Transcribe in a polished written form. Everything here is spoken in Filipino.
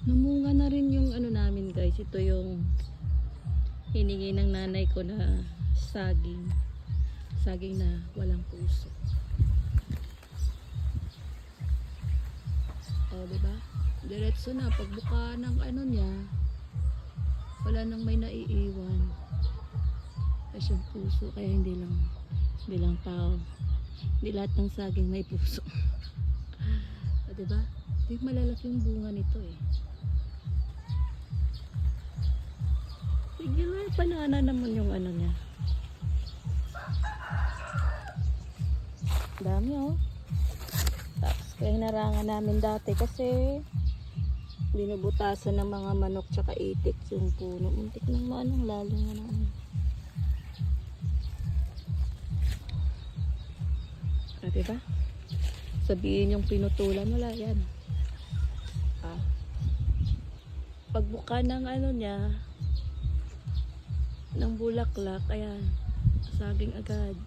Namunga na rin yung ano namin guys. Ito yung hiningi ng nanay ko na saging. Saging na walang puso. O, diba? Diretso na. Pagbuka ng ano niya, wala nang may naiiwan. Kasi yung puso, kaya hindi lang tao. Hindi lahat ng saging may puso. O, diba? Hindi malalaki yung bunga nito eh. Regular banana naman yung ano niya. Dami oh. Tapos kaya hinarangan namin dati kasi binubutasan ng mga manok tsaka itik yung puno. Muntik nang maanong lalo nga na ano. Ah, diba? Sabihin yung pinutulan, wala yan. Ah. Pagbuka ng ano niya, ng bulaklak, ayan, saging agad.